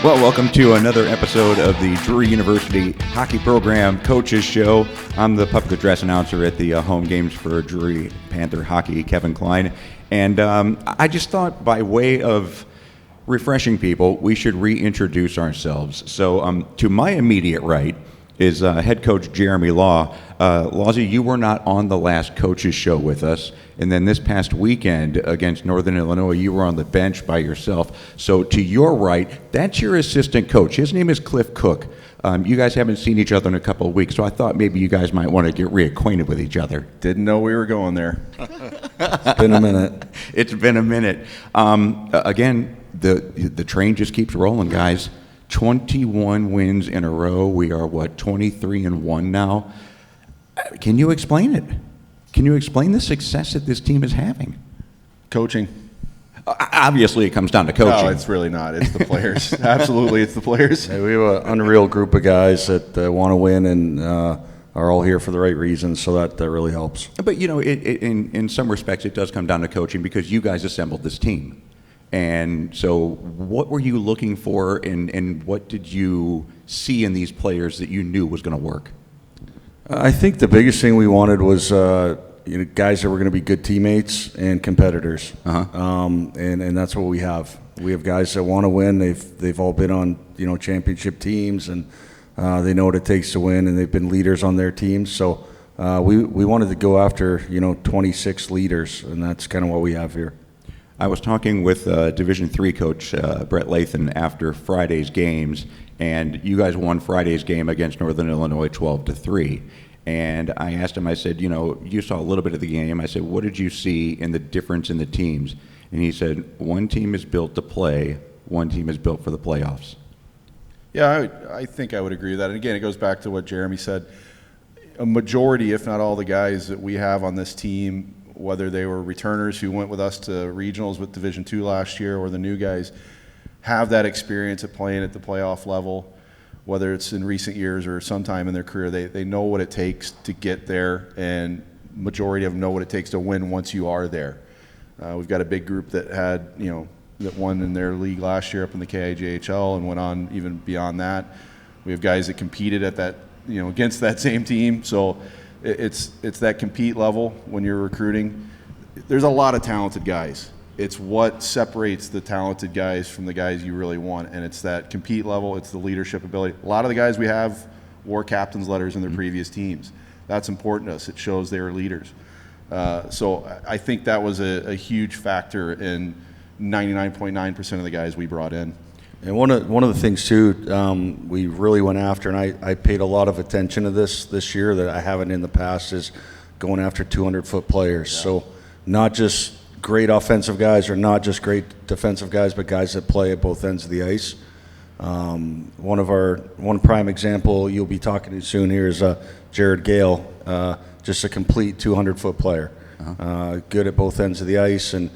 Well, welcome to another episode of the Drury University Hockey Program Coaches Show. I'm the public address announcer at the home games for Drury Panther Hockey, Kevin Kline. And I just thought by way of refreshing people, we should reintroduce ourselves. So to my immediate right is head coach Jeremy Law. Lawsy, you were not on the last coaches show with us. And then this past weekend against Northern Illinois, you were on the bench by yourself. So to your right, that's your assistant coach. His name is Cliff Cook. You guys haven't seen each other in a couple of weeks, so I thought maybe you guys might want to get reacquainted with each other. Didn't know we were going there. It's been a minute. It's been a minute. Again, the train just keeps rolling, guys. 21 wins in a row. We are, 23-1 now? Can you explain it? Can you explain the success that this team is having? Coaching. Obviously, it comes down to coaching. No, it's really not. It's the players. Absolutely, it's the players. We have an unreal group of guys that want to win and are all here for the right reasons, so that really helps. But, in some respects, it does come down to coaching because you guys assembled this team. And so what were you looking for and what did you see in these players that you knew was going to work? I think the biggest thing we wanted was guys that were going to be good teammates and competitors. And that's what we have. We have guys that want to win. They've all been on championship teams and they know what it takes to win, and they've been leaders on their teams. So we wanted to go after 26 leaders, and that's kind of what we have here. I was talking with Division III coach Brett Lathan after Friday's games, and you guys won Friday's game against Northern Illinois 12-3. And I asked him, I said, you saw a little bit of the game. I said, what did you see in the difference in the teams? And he said, one team is built to play, one team is built for the playoffs. Yeah, I think I would agree with that. And again, it goes back to what Jeremy said. A majority, if not all the guys that we have on this team, whether they were returners who went with us to regionals with Division II last year or the new guys, have that experience at playing at the playoff level, whether it's in recent years or sometime in their career. They know what it takes to get there, and majority of them know what it takes to win once you are there. We've got a big group that had, that won in their league last year up in the ACHL and went on even beyond that. We have guys that competed at that, against that same team. So it's that compete level when you're recruiting. There's a lot of talented guys. It's what separates the talented guys from the guys you really want, and it's that compete level. It's the leadership ability. A lot of the guys we have wore captain's letters in their previous teams. That's important to us. It shows they are leaders. So I think that was a huge factor in 99.9% of the guys we brought in. And one of the things too, we really went after, and I paid a lot of attention to this year that I haven't in the past, is going after 200-foot players. Yeah. So not just great offensive guys or not just great defensive guys, but guys that play at both ends of the ice. One prime example you'll be talking to soon here is Jarrod Gale, just a complete 200-foot player, good at both ends of the ice, and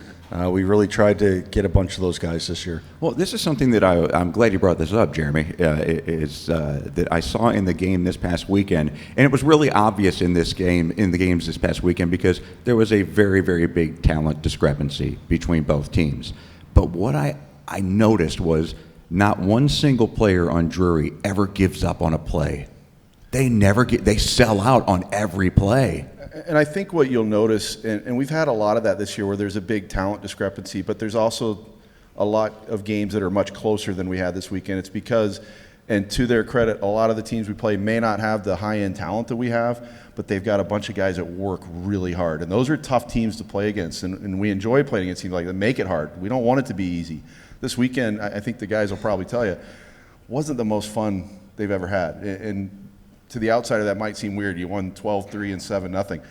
we really tried to get a bunch of those guys this year. Well, this is something that I'm glad you brought this up, Jeremy, that I saw in the game this past weekend. And it was really obvious in the games this past weekend, because there was a very, very big talent discrepancy between both teams. But what I noticed was not one single player on Drury ever gives up on a play. They sell out on every play. And I think what you'll notice, and we've had a lot of that this year where there's a big talent discrepancy, but there's also a lot of games that are much closer than we had this weekend. It's because, and to their credit, a lot of the teams we play may not have the high-end talent that we have, but they've got a bunch of guys that work really hard. And those are tough teams to play against, and we enjoy playing against teams like that. Make it hard. We don't want it to be easy. This weekend, I think the guys will probably tell you, wasn't the most fun they've ever had. And to the outsider, that might seem weird. You won 12-3 and 7-0.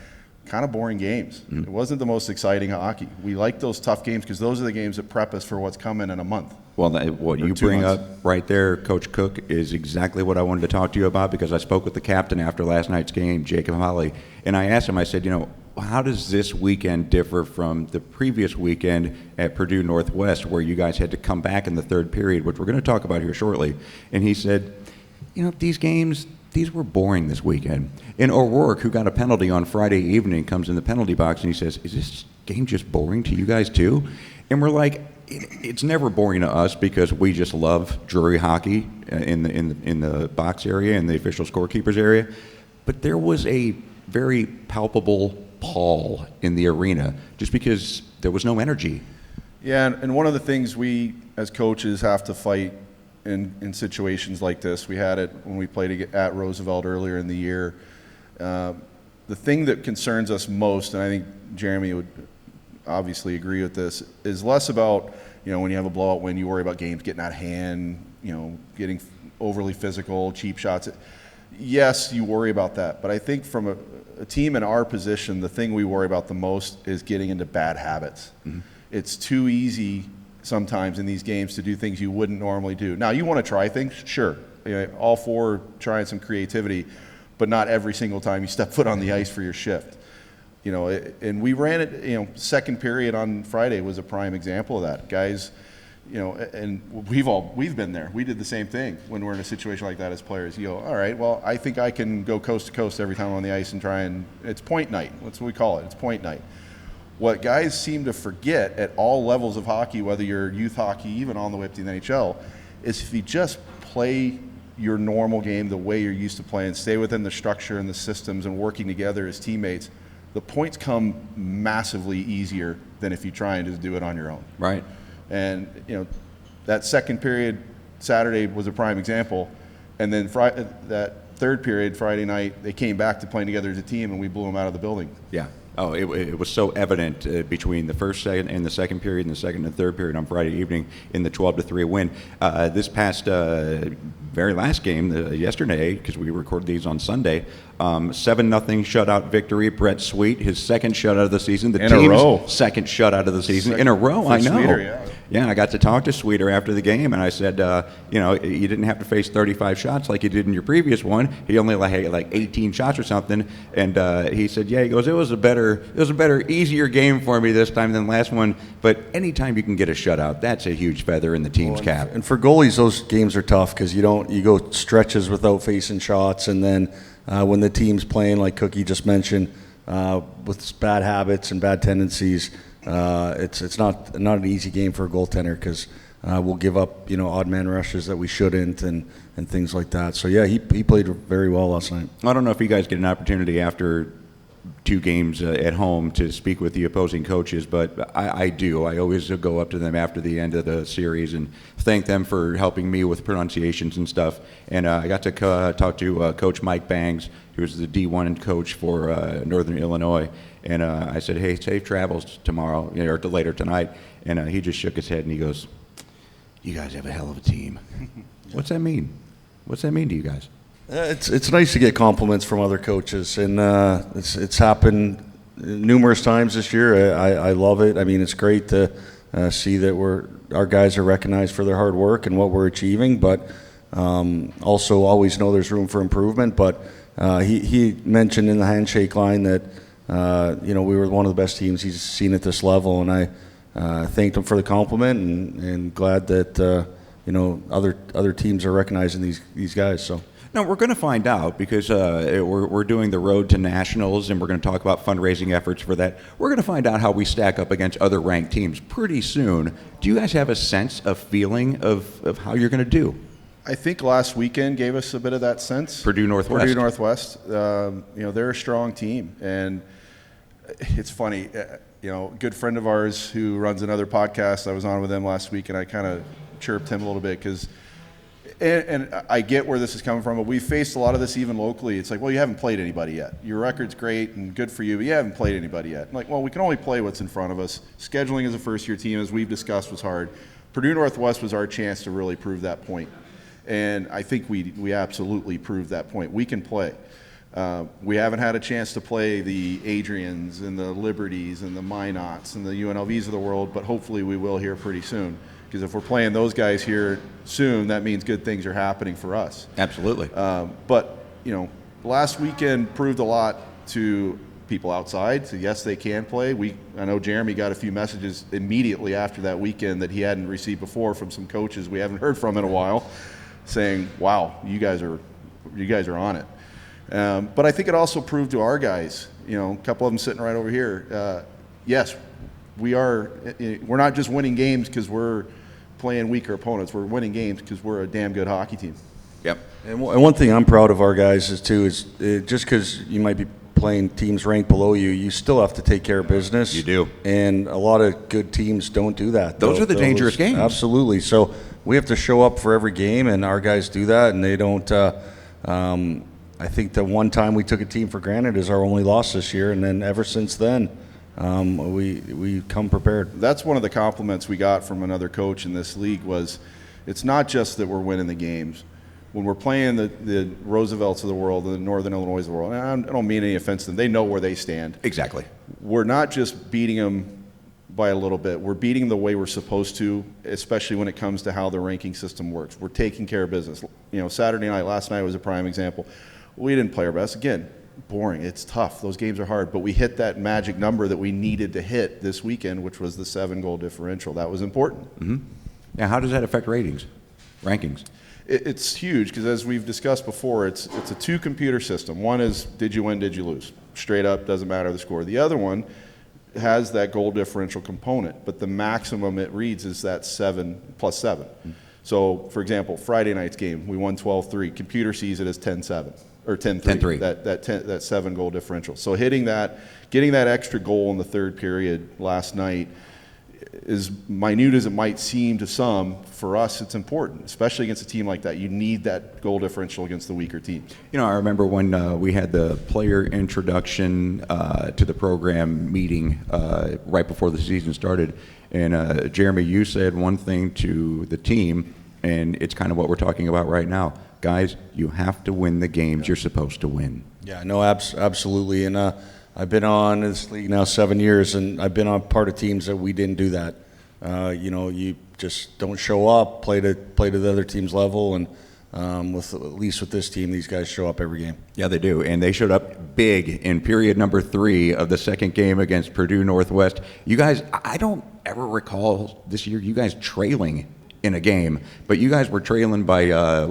Kind of boring games. It wasn't the most exciting hockey. We like those tough games because those are the games that prep us for what's coming in a month. Well, what you bring up right there, Coach Cook, is exactly what I wanted to talk to you about, because I spoke with the captain after last night's game, Jacob Holly, and I asked him, I said, how does this weekend differ from the previous weekend at Purdue Northwest, where you guys had to come back in the third period, which we're going to talk about here shortly? And he said, these games these were boring this weekend. And O'Rourke, who got a penalty on Friday evening, comes in the penalty box and he says, is this game just boring to you guys too? And we're like, it's never boring to us because we just love Drury hockey in the box area and the official scorekeepers area. But there was a very palpable pall in the arena just because there was no energy. Yeah, and one of the things we as coaches have to fight in situations like this, we had it when we played at Roosevelt earlier in the year. The thing that concerns us most, and I think Jeremy would obviously agree with this, is less about, when you have a blowout win, you worry about games getting out of hand, getting overly physical, cheap shots. Yes, you worry about that. But I think from a team in our position, the thing we worry about the most is getting into bad habits. Mm-hmm. It's too easy sometimes in these games to do things you wouldn't normally do. Now, you want to try things? Sure. All for trying some creativity, but not every single time you step foot on the ice for your shift. And we ran it, second period on Friday was a prime example of that. Guys, and we've been there. We did the same thing when we're in a situation like that as players. You go, all right, well, I think I can go coast to coast every time on the ice and try and, it's point night. That's what we call it. It's point night. What guys seem to forget at all levels of hockey, whether you're youth hockey, even on the way up to the NHL, is if you just play your normal game the way you're used to playing, stay within the structure and the systems and working together as teammates, the points come massively easier than if you try and just do it on your own. Right. And, that second period Saturday was a prime example. And then that third period, Friday night, they came back to playing together as a team and we blew them out of the building. Yeah. Oh, it was so evident between the first, second, and the second period and the second and third period on Friday evening in the 12-3 win. This past very last game, yesterday, because we recorded these on Sunday, 7-0 shutout victory. Brett Sweet, his second shutout of the season. The team's second shutout of the season in a row, I know. Sweeter, yeah, I got to talk to Sweeter after the game, and I said, you didn't have to face 35 shots like you did in your previous one. He only had like 18 shots or something, and he said, yeah, he goes, it was a better, easier game for me this time than the last one, but anytime you can get a shutout, that's a huge feather in the team's cap. And for goalies, those games are tough because you go stretches without facing shots, and then when the team's playing, like Cookie just mentioned, with bad habits and bad tendencies, it's not an easy game for a goaltender because we'll give up odd man rushes that we shouldn't and things like that. So yeah, he played very well last night. I don't know if you guys get an opportunity after 2 games at home to speak with the opposing coaches, but I do. I always go up to them after the end of the series and thank them for helping me with pronunciations and stuff. And I got to talk to Coach Mike Bangs, who was the D1 coach for Northern Illinois. And I said, hey, safe travels tomorrow, or later tonight. And he just shook his head and he goes, you guys have a hell of a team. What's that mean? What's that mean to you guys? It's nice to get compliments from other coaches, and it's happened numerous times this year. I love it. I mean, it's great to see that our guys are recognized for their hard work and what we're achieving, but also always know there's room for improvement. But he mentioned in the handshake line that we were one of the best teams he's seen at this level, and I thanked him for the compliment and glad that other teams are recognizing these guys. So. No, we're going to find out because we're doing the road to nationals, and we're going to talk about fundraising efforts for that. We're going to find out how we stack up against other ranked teams pretty soon. Do you guys have a sense, a feeling of how you're going to do? I think last weekend gave us a bit of that sense. Purdue Northwest. They're a strong team, and it's funny. A good friend of ours who runs another podcast, I was on with them last week, and I kind of chirped him a little bit because. And I get where this is coming from, but we've faced a lot of this even locally. It's like, well, you haven't played anybody yet. Your record's great and good for you, but you haven't played anybody yet. I'm like, well, we can only play what's in front of us. Scheduling as a first-year team, as we've discussed, was hard. Purdue Northwest was our chance to really prove that point. And I think we absolutely proved that point. We can play. We haven't had a chance to play the Adrians and the Liberties and the Minots and the UNLVs of the world, but hopefully we will here pretty soon. Because if we're playing those guys here soon, that means good things are happening for us. Absolutely. But last weekend proved a lot to people outside. So yes, they can play. I know Jeremy got a few messages immediately after that weekend that he hadn't received before from some coaches we haven't heard from in a while, saying, "Wow, you guys are on it." But I think it also proved to our guys, a couple of them sitting right over here, yes, we're not just winning games because we're playing weaker opponents. We're winning games because we're a damn good hockey team. Yep. And one thing I'm proud of our guys is just because you might be playing teams ranked below you, you still have to take care of business. You do. And a lot of good teams don't do that. Those are the dangerous games. Absolutely. So we have to show up for every game, and our guys do that, and they don't. I think the one time we took a team for granted is our only loss this year, and then ever since then, we come prepared. That's one of the compliments we got from another coach in this league was it's not just that we're winning the games. When we're playing the Roosevelts of the world, the Northern Illinois of the world, and I don't mean any offense to them, they know where they stand. Exactly. We're not just beating them by a little bit. We're beating them the way we're supposed to, especially when it comes to how the ranking system works. We're taking care of business. Saturday night, last night was a prime example. We didn't play our best. Again, boring. It's tough. Those games are hard. But we hit that magic number that we needed to hit this weekend, which was the 7-goal differential. That was important. Mm-hmm. Now, how does that affect rankings? It's huge because, as we've discussed before, it's a two-computer system. One is did you win, did you lose? Straight up, doesn't matter the score. The other one has that goal differential component, but the maximum it reads is that 7 plus 7. Mm-hmm. So, for example, Friday night's game, we won 12-3. Computer sees it as 10-7 or 10-3. That 7-goal differential. So getting that extra goal in the third period last night, as minute as it might seem to some, for us it's important, especially against a team like that. You need that goal differential against the weaker teams. I remember when we had the player introduction to the program meeting right before the season started, and Jeremy, you said one thing to the team, and it's kind of what we're talking about right now. Guys, you have to win the games you're supposed to win. Yeah, no, absolutely. And I've been on this league now 7 years, and I've been on part of teams that we didn't do that. You just don't show up, play to the other team's level, and at least with this team, these guys show up every game. Yeah, they do, and they showed up big in period number 3 of the second game against Purdue Northwest. You guys, I don't ever recall this year you guys trailing in a game, but you guys were trailing by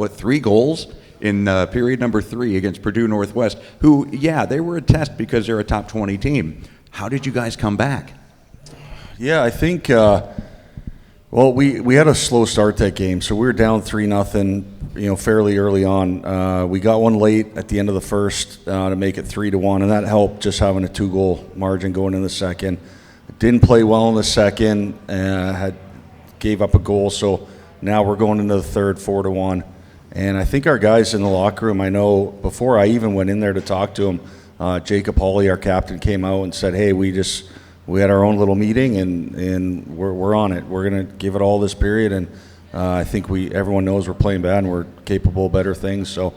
3 goals in period number 3 against Purdue Northwest, who, they were a test because they're a top 20 team. How did you guys come back? Yeah, I think, we had a slow start that game, so we were down 3-0, fairly early on. We got one late at the end of the first to make it 3-1, and that helped, just having a 2-goal margin going in the second. Didn't play well in the second, gave up a goal, so now we're going into the third 4-1. And I think our guys in the locker room, I know before I even went in there to talk to them, Jacob Hawley, our captain, came out and said, hey, we had our own little meeting, and we're on it. We're going to give it all this period, and I think everyone knows we're playing bad and we're capable of better things. So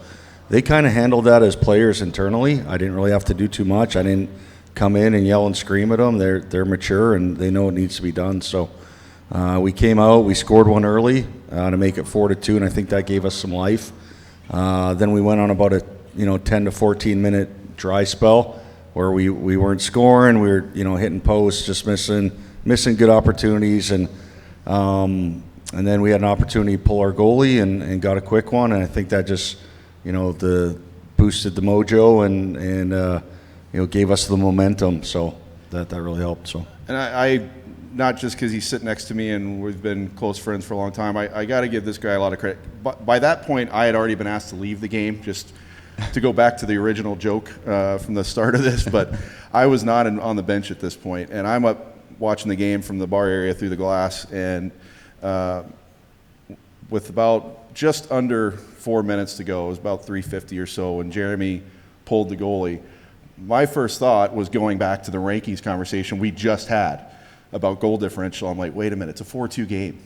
they kind of handled that as players internally. I didn't really have to do too much. I didn't come in and yell and scream at them. They're mature, and they know it needs to be done. So we came out, we scored one early to make it 4-2, and I think that gave us some life. Then we went on about a 10 to 14 minute dry spell where we weren't scoring. We were hitting posts, just missing good opportunities, and then we had an opportunity to pull our goalie and got a quick one, and I think that just boosted the mojo and gave us the momentum. So that really helped. So and I not just because he's sitting next to me and we've been close friends for a long time, I got to give this guy a lot of credit. But by that point, I had already been asked to leave the game, just to go back to the original joke from the start of this, but I was not on the bench at this point, and I'm up watching the game from the bar area through the glass, and with about just under 4 minutes to go, it was about 3:50 or so, when Jeremy pulled the goalie, my first thought was going back to the rankings conversation we just had about goal differential. I'm like, wait a minute, it's a 4-2 game.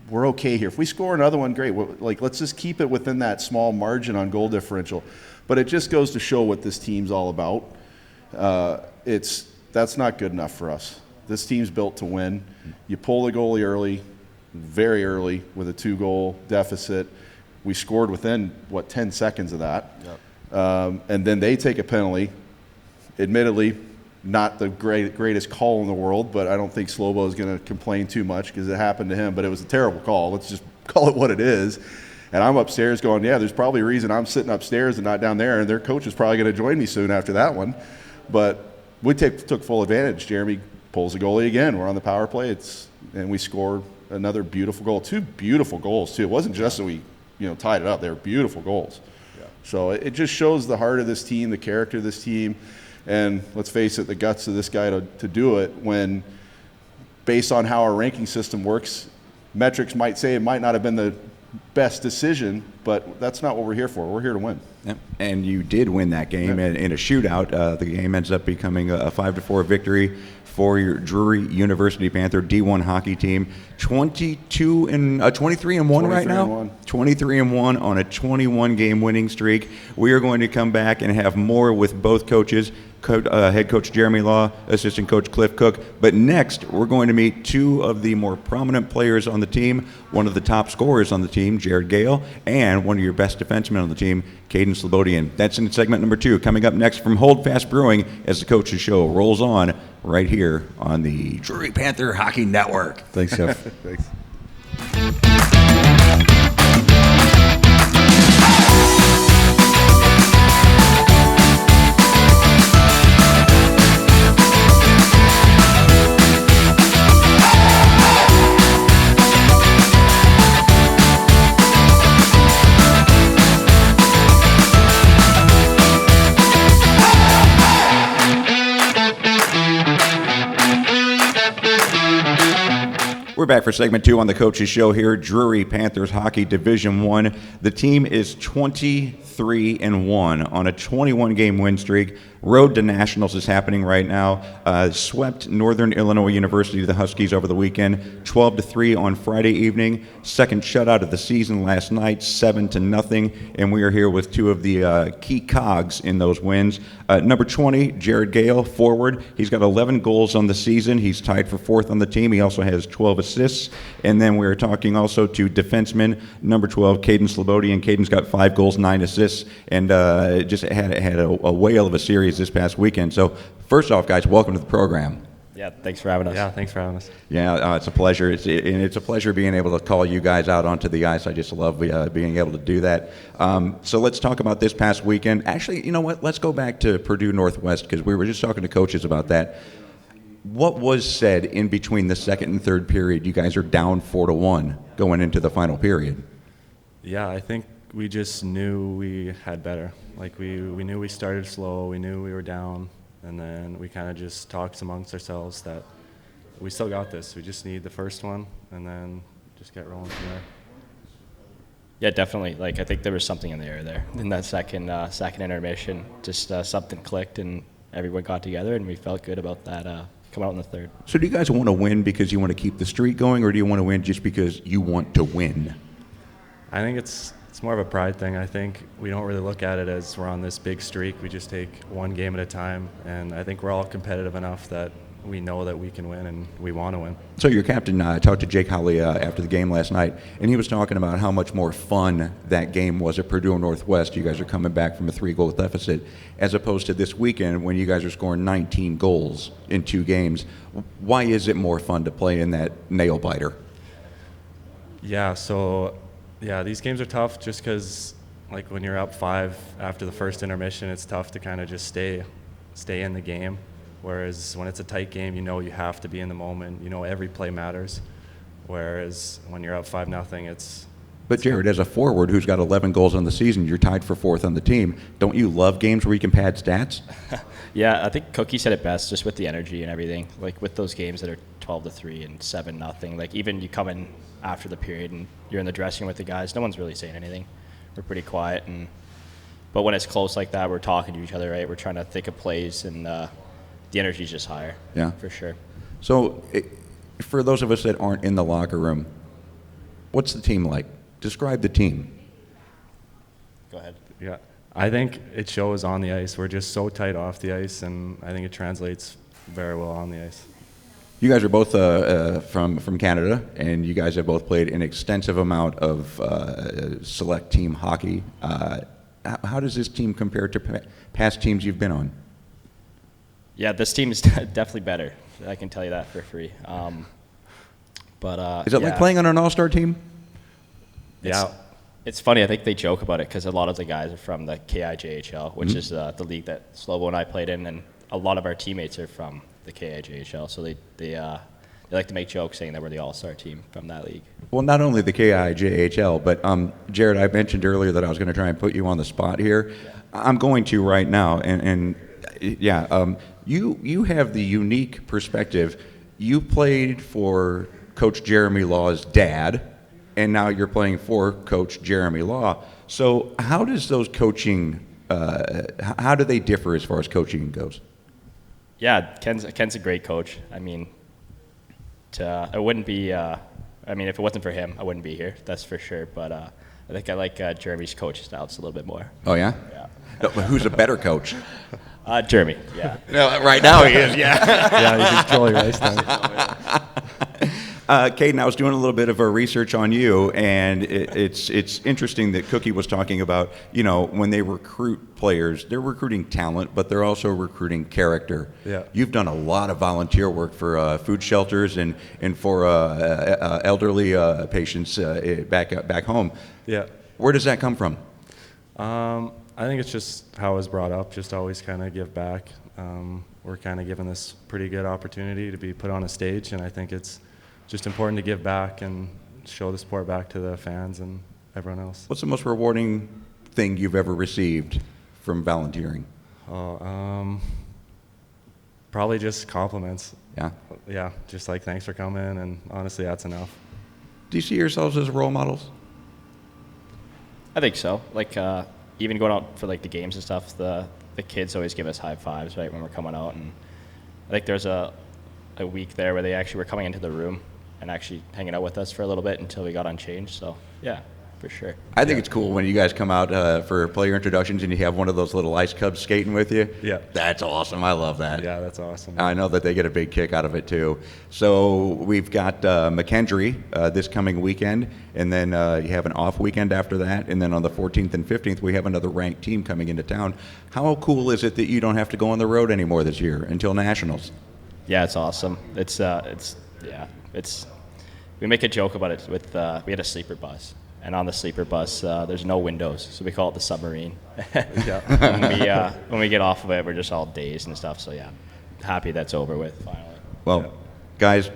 We're okay here. If we score another one, great. Let's just keep it within that small margin on goal differential. But it just goes to show what this team's all about. That's not good enough for us. This team's built to win. You pull the goalie early, very early, with a 2-goal deficit. We scored within 10 seconds of that. Yep. And then they take a penalty. Admittedly, not the greatest call in the world, but I don't think Slobo is going to complain too much because it happened to him, but it was a terrible call. Let's just call it what it is. And I'm upstairs going, yeah, there's probably a reason I'm sitting upstairs and not down there, and their coach is probably going to join me soon after that one. But we took full advantage. Jeremy pulls the goalie again. We're on the power play. And we scored another beautiful goal. 2 beautiful goals, too. It wasn't just that we tied it up. They were beautiful goals. Yeah. So it just shows the heart of this team, the character of this team, and let's face it, the guts of this guy to do it when, based on how our ranking system works, metrics might say it might not have been the best decision, but that's not what we're here for. We're here to win. Yep. And you did win that game in a shootout. The game ends up becoming a 5-4 victory for your Drury University Panther D1 hockey team. 23 and 1 right now. 23 and 1 on a 21 game winning streak. We are going to come back and have more with both coaches. Head coach Jeremy Law, assistant coach Cliff Cook. But next, we're going to meet 2 of the more prominent players on the team, one of the top scorers on the team, Jarrod Gale, and one of your best defensemen on the team, Kaden Slobodian. That's in segment number 2. Coming up next from Hold Fast Brewing as the Coaches Show rolls on right here on the Drury Panther Hockey Network. Thanks, Jeff. Thanks. We're back for segment 2 on the Coaches Show here, Drury Panthers Hockey Division 1. The team is 23 and 1 on a 21 game win streak. Road to Nationals is happening right now. Swept Northern Illinois University, the Huskies, over the weekend, 12-3 on Friday evening. Second shutout of the season last night, 7-0. And we are here with 2 of the key cogs in those wins. Number 20, Jarrod Gale, forward. He's got 11 goals on the season. He's tied for 4th on the team. He also has 12 assists. And then we're talking also to defenseman number 12, Kaden Slobodian. Kaden's got 5 goals, 9 assists, and just had a whale of a series this past weekend. So first off, guys, welcome to the program. Yeah, thanks for having us. Yeah, thanks for having us. Yeah, it's a pleasure. It's a pleasure being able to call you guys out onto the ice. I just love being able to do that. So let's talk about this past weekend. Actually, you know what? Let's go back to Purdue Northwest because we were just talking to coaches about that. What was said in between the second and third period? You guys are down 4-1 going into the final period. Yeah, I think we just knew we had better. Like we knew we started slow, we knew we were down, and then we kind of just talked amongst ourselves that we still got this. We just need the first one, and then just get rolling from there. Yeah, definitely. Like I think there was something in the air there in that second intermission. Just something clicked, and everyone got together, and we felt good about that. Come out in the third. So do you guys want to win because you want to keep the streak going, or do you want to win just because you want to win? I think it's more of a pride thing. I think we don't really look at it as we're on this big streak. We just take one game at a time, and I think we're all competitive enough that we know that we can win and we want to win. So your captain talked to Jake Holly after the game last night, and he was talking about how much more fun that game was at Purdue Northwest. You guys are coming back from a 3-goal deficit, as opposed to this weekend when you guys are scoring 19 goals in 2 games. Why is it more fun to play in that nail-biter? Yeah, these games are tough just because, like, when you're up 5 after the first intermission, it's tough to kind of just stay in the game. Whereas when it's a tight game, you know you have to be in the moment. You know every play matters. Whereas when you're up 5-0, it's... But Jarrod, as a forward who's got 11 goals on the season, you're tied for 4th on the team. Don't you love games where you can pad stats? Yeah, I think Cookie said it best, just with the energy and everything. Like with those games that are 12-3 and 7-0, like even you come in after the period and you're in the dressing room with the guys, no one's really saying anything. We're pretty quiet, but when it's close like that, we're talking to each other, right? We're trying to think of plays, and the energy's just higher. Yeah, for sure. So, for those of us that aren't in the locker room, what's the team like? Describe the team. Go ahead. Yeah, I think it shows on the ice. We're just so tight off the ice, and I think it translates very well on the ice. You guys are both from Canada, and you guys have both played an extensive amount of select team hockey. How does this team compare to past teams you've been on? Yeah, this team is definitely better. I can tell you that for free. Is it like playing on an all-star team? Yeah, It's funny. I think they joke about it because a lot of the guys are from the KIJHL, which is the league that Slobo and I played in, and a lot of our teammates are from the KIJHL. So they like to make jokes saying that we're the all-star team from that league. Well, not only the KIJHL, but Jarrod, I mentioned earlier that I was going to try and put you on the spot here. Yeah. I'm going to right now, and you have the unique perspective. You played for Coach Jeremy Law's dad, and now you're playing for Coach Jeremy Law. So how does those coaching, how do they differ as far as coaching goes? Yeah, Ken's a great coach. I mean, it wouldn't be, if it wasn't for him, I wouldn't be here, that's for sure. But I think I like Jeremy's coaching style just a little bit more. Oh, yeah? Yeah. No, but who's a better coach? Jeremy, yeah. No, right now he is, yeah. Yeah, he's Joey Rice now. Kaden, I was doing a little bit of a research on you, and it's interesting that Cookie was talking about, when they recruit players, they're recruiting talent, but they're also recruiting character. Yeah. You've done a lot of volunteer work for food shelters and for elderly patients back home. Yeah. Where does that come from? I think it's just how I was brought up, just always kind of give back. We're kind of given this pretty good opportunity to be put on a stage, and I think it's just important to give back and show the support back to the fans and everyone else. What's the most rewarding thing you've ever received from volunteering? Probably just compliments. Yeah? Yeah, just like thanks for coming, and honestly, that's enough. Do you see yourselves as role models? I think so. Like, even going out for like the games and stuff, the kids always give us high fives, right, when we're coming out. And I think there's a week there where they actually were coming into the room and actually hanging out with us for a little bit until we got unchanged. So, yeah, for sure. I think it's cool when you guys come out for player introductions and you have one of those little ice cubs skating with you. Yeah. That's awesome. I love that. Yeah, that's awesome. I know that they get a big kick out of it, too. So we've got McKendree this coming weekend, and then you have an off weekend after that, and then on the 14th and 15th, we have another ranked team coming into town. How cool is it that you don't have to go on the road anymore this year until Nationals? Yeah, it's awesome. We make a joke about it with, we had a sleeper bus. And on the sleeper bus, there's no windows, so we call it the submarine. When we get off of it, we're just all dazed and stuff. So, yeah, happy that's over with, finally. Well, guys,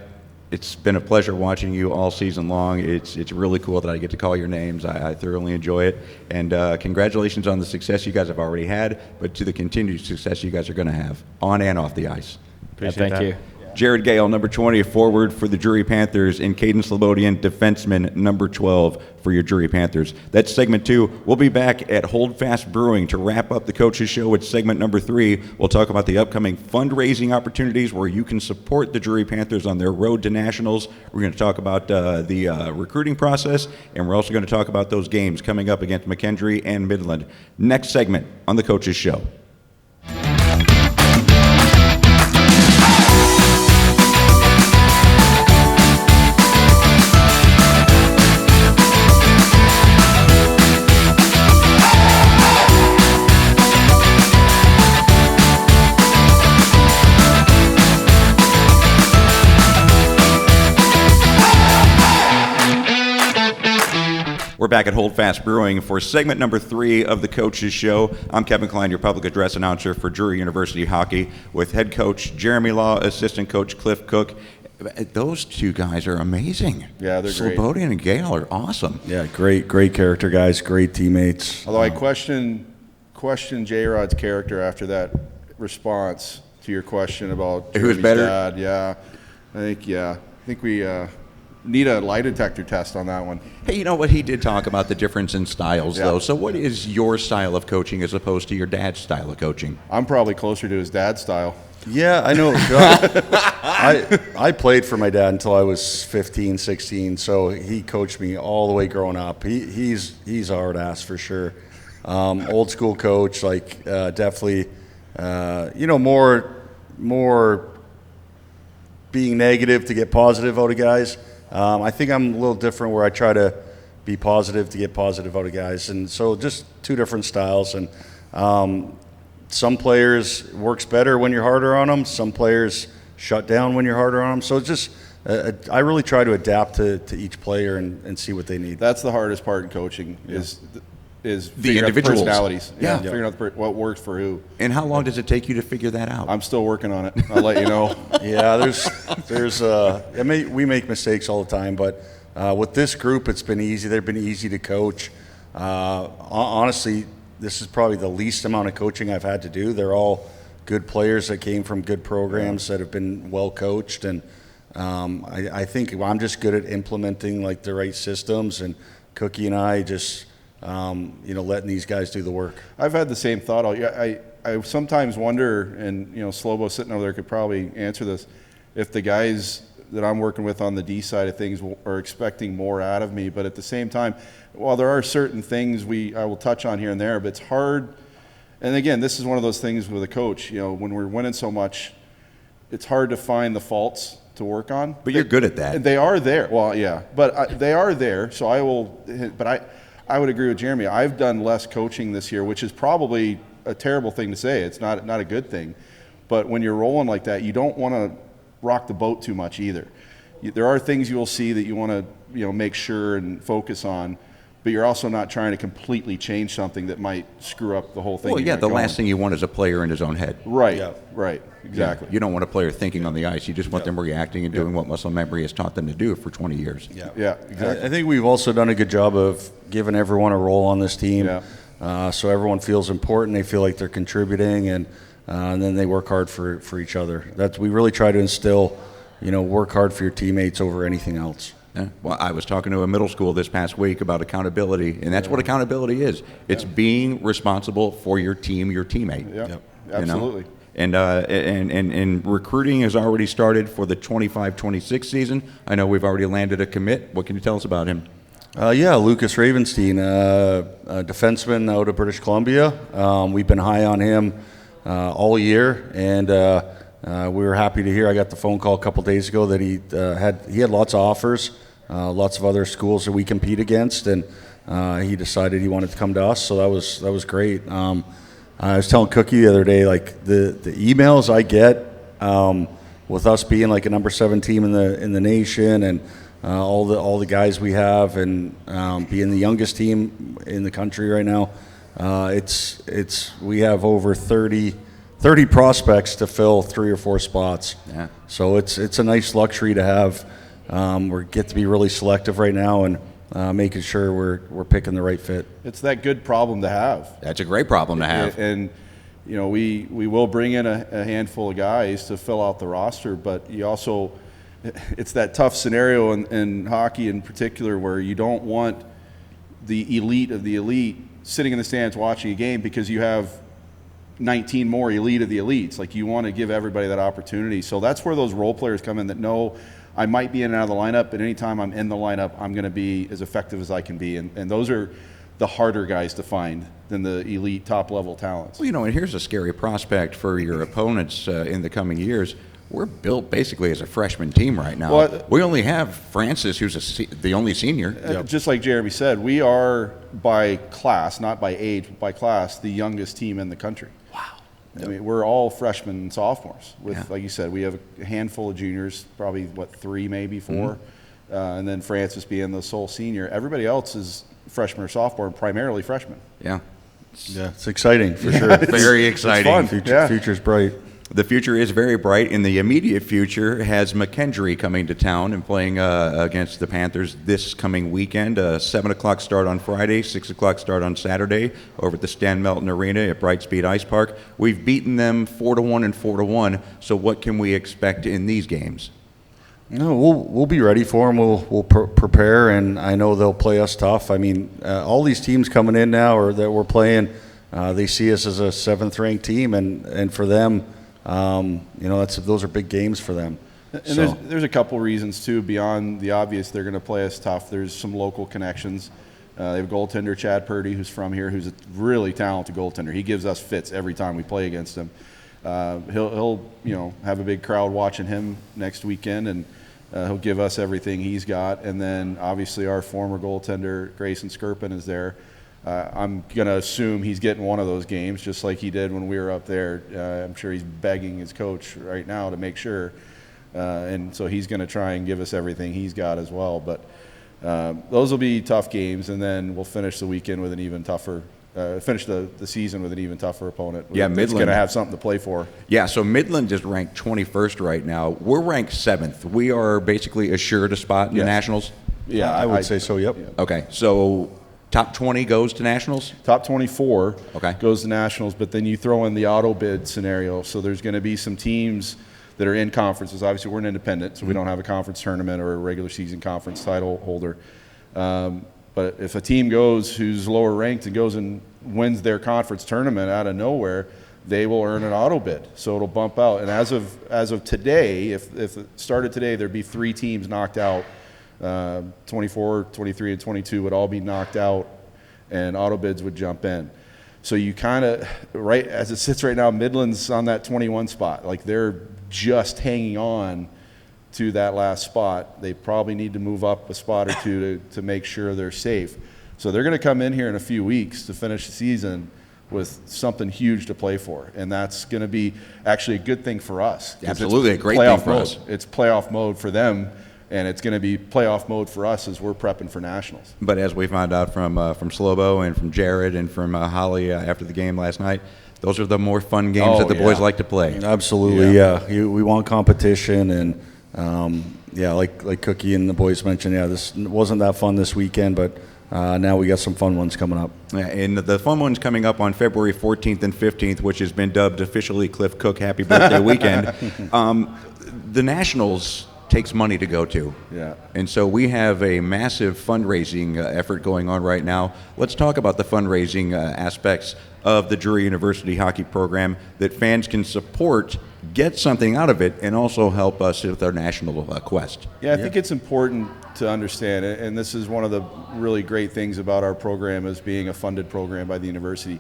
it's been a pleasure watching you all season long. It's really cool that I get to call your names. I thoroughly enjoy it. And congratulations on the success you guys have already had, but to the continued success you guys are going to have on and off the ice. Thank you. Jarrod Gale, number 20, forward for the Drury Panthers, and Kaden Slobodian, defenseman, number 12 for your Drury Panthers. That's segment 2. We'll be back at Hold Fast Brewing to wrap up the Coaches Show with segment number 3. We'll talk about the upcoming fundraising opportunities where you can support the Drury Panthers on their road to Nationals. We're going to talk about the recruiting process, and we're also going to talk about those games coming up against McKendree and Midland. Next segment on the Coaches Show. We're back at Hold Fast Brewing for segment number 3 of the Coaches Show. I'm Kevin Kline, your public address announcer for Drury University Hockey, with head coach Jeremy Law, assistant coach Cliff Cook. Those two guys are amazing. Yeah, they're great. Slobodian and Gale are awesome. Yeah, great character guys, great teammates. Although I question J-Rod's character after that response to your question about Who's Jeremy's better? dad. Yeah, I think we need a lie detector test on that one. Hey, you know what? He did talk about the difference in styles, Yeah. though. So what is your style of coaching as opposed to your dad's style of coaching? I'm probably closer to his dad's style. Yeah, I know. I played for my dad until I was 15, 16, so he coached me all the way growing up. He's a hard ass for sure. Old school coach, definitely, more being negative to get positive out of guys. I think I'm a little different where I try to be positive to get positive out of guys. And so just two different styles. And some players works better when you're harder on them. Some players shut down when you're harder on them. So it's just I really try to adapt to each player and see what they need. That's the hardest part in coaching is the figuring out the individuals. personalities. Yeah. Figuring out what works for who. And how long does it take you to figure that out? I'm still working on it. I'll let you know. Yeah, we make mistakes all the time, but with this group, it's been easy. They've been easy to coach. Honestly, this is probably the least amount of coaching I've had to do. They're all good players that came from good programs that have been well coached, and I think I'm just good at implementing like the right systems, and Cookie and I just letting these guys do the work. I've had the same thought. I sometimes wonder, and Slobo sitting over there could probably answer this, if the guys that I'm working with on the D side of things are expecting more out of me. But at the same time, while there are certain things I will touch on here and there, but it's hard. And again, this is one of those things with a coach. When we're winning so much, it's hard to find the faults to work on. But you're good at that. They are there. Well, yeah, but they are there. So I will. But I would agree with Jeremy. I've done less coaching this year, which is probably a terrible thing to say. It's not a good thing. But when you're rolling like that, you don't want to rock the boat too much either. There are things you will see that you want to make sure and focus on, but you're also not trying to completely change something that might screw up the whole thing. Well, yeah, the last thing you want is a player in his own head. Right, Yeah. right, exactly. You don't want a player thinking on the ice. You just want them reacting and doing what muscle memory has taught them to do for 20 years. Yeah, exactly. I think we've also done a good job of giving everyone a role on this team, Yeah. so everyone feels important. They feel like they're contributing, and then they work hard for each other. We really try to instill, work hard for your teammates over anything else. Yeah. Well, I was talking to a middle school this past week about accountability, and that's what accountability is. It's being responsible for your team, your teammate. Yeah, absolutely. And recruiting has already started for the 25-26 season. I know we've already landed a commit. What can you tell us about him? Lucas Ravenstein, a defenseman out of British Columbia. We've been high on him all year, and we were happy to hear. I got the phone call a couple days ago that he had lots of offers, lots of other schools that we compete against, and he decided he wanted to come to us. So that was great. I was telling Cookie the other day, like the emails I get with us being like a number 7 team in the nation, and all the guys we have, and being the youngest team in the country right now. We have over 30 prospects to fill 3 or 4 spots. Yeah. So it's a nice luxury to have. We get to be really selective right now, and making sure we're picking the right fit. It's that good problem to have. That's a great problem to have. And we will bring in a handful of guys to fill out the roster, but you also, it's that tough scenario in hockey in particular where you don't want the elite of the elite sitting in the stands watching a game because you have 19 more elite of the elites. Like, you want to give everybody that opportunity. So that's where those role players come in that know I might be in and out of the lineup, but anytime I'm in the lineup, I'm going to be as effective as I can be. And those are the harder guys to find than the elite top-level talents. Well, and here's a scary prospect for your opponents in the coming years. We're built basically as a freshman team right now. Well, we only have Francis, who's the only senior. Just like Jeremy said, we are by class, not by age, but by class, the youngest team in the country. Wow. I mean, we're all freshmen and sophomores. Like you said, we have a handful of juniors, probably 3, maybe 4, and then Francis being the sole senior. Everybody else is freshman or sophomore, and primarily freshmen. Yeah. Yeah, it's exciting for sure. Very exciting. It's fun. Future's bright. The future is very bright. In the immediate future has McKendree coming to town and playing against the Panthers this coming weekend. 7 o'clock start on Friday, 6 o'clock start on Saturday over at the Stan Melton Arena at Brightspeed Ice Park. We've beaten them 4-1 and 4-1. So what can we expect in these games? No, we'll be ready for them. We'll prepare, and I know they'll play us tough. I mean, all these teams coming in now or that we're playing, they see us as a 7th-ranked team, and for them, those are big games for them. And there's a couple reasons too beyond the obvious. They're going to play us tough. There's some local connections. They have goaltender Chad Purdy, who's from here, who's a really talented goaltender. He gives us fits every time we play against him. He'll have a big crowd watching him next weekend, and he'll give us everything he's got. And then obviously our former goaltender Grayson Skirpin is there. I'm going to assume he's getting one of those games, just like he did when we were up there. I'm sure he's begging his coach right now to make sure. and so he's going to try and give us everything he's got as well. But those will be tough games, and then we'll finish the weekend with an even tougher. Finish the season with an even tougher opponent. Yeah, It's Midland. going to have something to play for. Yeah, so Midland is ranked 21st right now. We're ranked 7th. We are basically assured a spot in the Yes. Nationals. Yeah, I would say so, yep. Okay, so top 20 goes to Nationals? Top 24 Okay. goes to Nationals, but then you throw in the auto bid scenario. So there's going to be some teams that are in conferences. Obviously, we're an independent, so we don't have a conference tournament or a regular season conference title holder. But if a team goes who's lower ranked and goes and wins their conference tournament out of nowhere, they will earn an auto bid. So it'll bump out. And as of today, if it started today, there'd be 3 teams knocked out. 24, 23, and 22 would all be knocked out, and auto bids would jump in. So you kind of, right as it sits right now, Midland's on that 21 spot. Like they're just hanging on to that last spot. They probably need to move up a spot or two to make sure they're safe. So they're going to come in here in a few weeks to finish the season with something huge to play for, and that's going to be actually a good thing for us. 'Cause Absolutely, it's a great playoff thing for mode. us. It's playoff mode for them, and it's going to be playoff mode for us as we're prepping for Nationals. But as we found out from Slobo and from Jarrod and from Holly after the game last night, those are the more fun games that the boys like to play. Absolutely, yeah. We want competition, and like Cookie and the boys mentioned, this wasn't that fun this weekend, but now we got some fun ones coming up. Yeah, and the fun one's coming up on February 14th and 15th, which has been dubbed officially Cliff Cook Happy Birthday Weekend. The Nationals takes money to go to. Yeah. And so we have a massive fundraising effort going on right now. Let's talk about the fundraising aspects of the Drury University hockey program that fans can support, get something out of it, and also help us with our national quest. Yeah, I think it's important to understand, and this is one of the really great things about our program as being a funded program by the university.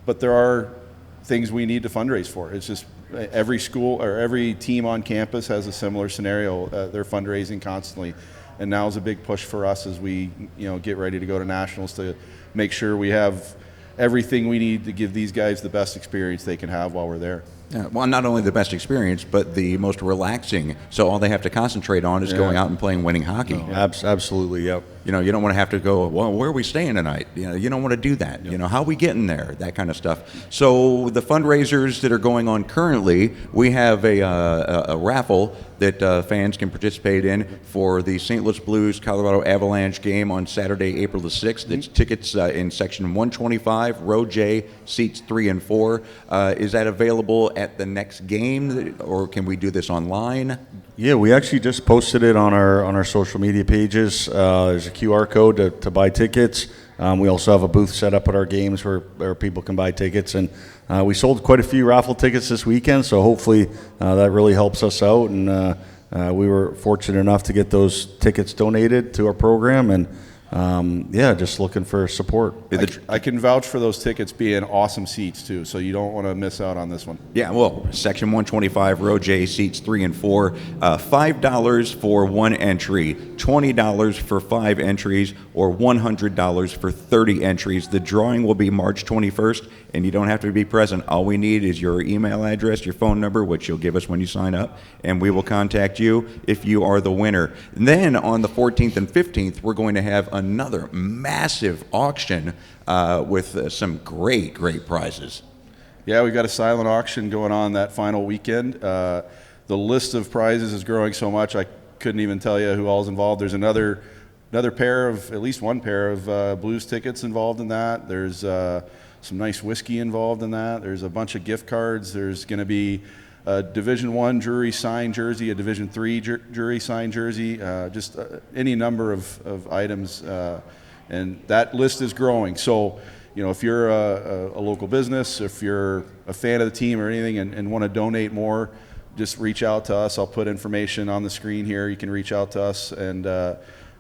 But there are things we need to fundraise for. It's just every school or every team on campus has a similar scenario. They're fundraising constantly, and now is a big push for us as we get ready to go to Nationals to make sure we have everything we need to give these guys the best experience they can have while we're there. Yeah, well, not only the best experience, but the most relaxing. So all they have to concentrate on is going out and playing winning hockey. No, absolutely, yep. You don't want to have to go, well, where are we staying tonight? You don't want to do that. Yep. How are we getting there? That kind of stuff. So the fundraisers that are going on currently, we have a raffle that fans can participate in for the St. Louis Blues Colorado Avalanche game on Saturday, April the 6th. It's tickets in section 125, row J, seats 3 and 4. Is that available at the next game, or can we do this online? Yeah, we actually just posted it on our social media pages. There's a QR code to buy tickets. We also have a booth set up at our games where people can buy tickets, and we sold quite a few raffle tickets this weekend, so hopefully that really helps us out, and we were fortunate enough to get those tickets donated to our program, and just looking for support. I can vouch for those tickets being awesome seats too, so you don't want to miss out on this one. Yeah, well, section 125, row J, seats 3 and 4, $5 for 1 entry, $20 for 5 entries, or $100 for 30 entries. The drawing will be March 21st, and you don't have to be present. All we need is your email address, your phone number, which you'll give us when you sign up, and we will contact you if you are the winner. And then on the 14th and 15th, we're going to have another massive auction with some great prizes. Yeah, we've got a silent auction going on that final weekend. The list of prizes is growing so much I couldn't even tell you who all's involved. There's another pair of, at least one pair of Blues tickets involved in that. There's some nice whiskey involved in that. There's a bunch of gift cards. There's going to be a Division I Drury signed jersey, a Division III Drury signed jersey, just any number of items, and that list is growing. So, if you're a local business, if you're a fan of the team or anything and want to donate more, just reach out to us. I'll put information on the screen here. You can reach out to us, and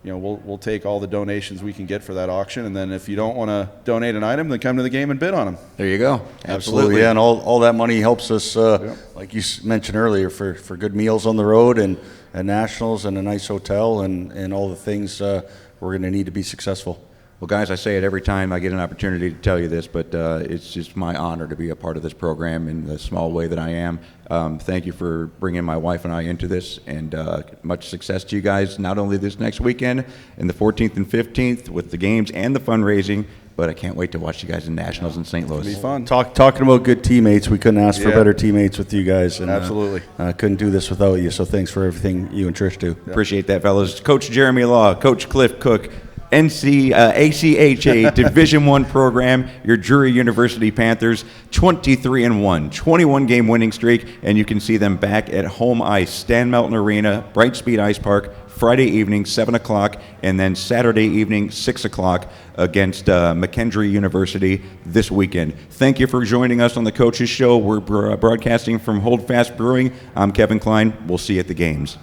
we'll take all the donations we can get for that auction. And then if you don't want to donate an item, then come to the game and bid on them. There you go. Absolutely, yeah, and all that money helps us, like you mentioned earlier, for good meals on the road and Nationals and a nice hotel and all the things we're going to need to be successful. Well, guys, I say it every time I get an opportunity to tell you this, but it's just my honor to be a part of this program in the small way that I am. Thank you for bringing my wife and I into this, and much success to you guys, not only this next weekend and the 14th and 15th with the games and the fundraising, but I can't wait to watch you guys in Nationals in St. Louis. It'll be fun. Talking about good teammates, we couldn't ask for better teammates with you guys. And, Absolutely. Couldn't do this without you, so thanks for everything you and Trish do. Appreciate that, fellas. Coach Jeremy Law, Coach Cliff Cook, ACHA Division I program, your Drury University Panthers, 23-1, 21-game winning streak, and you can see them back at home ice, Stan Melton Arena, Brightspeed Ice Park, Friday evening, 7 o'clock, and then Saturday evening, 6 o'clock against McKendree University this weekend. Thank you for joining us on the Coaches Show. We're broadcasting from Hold Fast Brewing. I'm Kevin Kline. We'll see you at the games.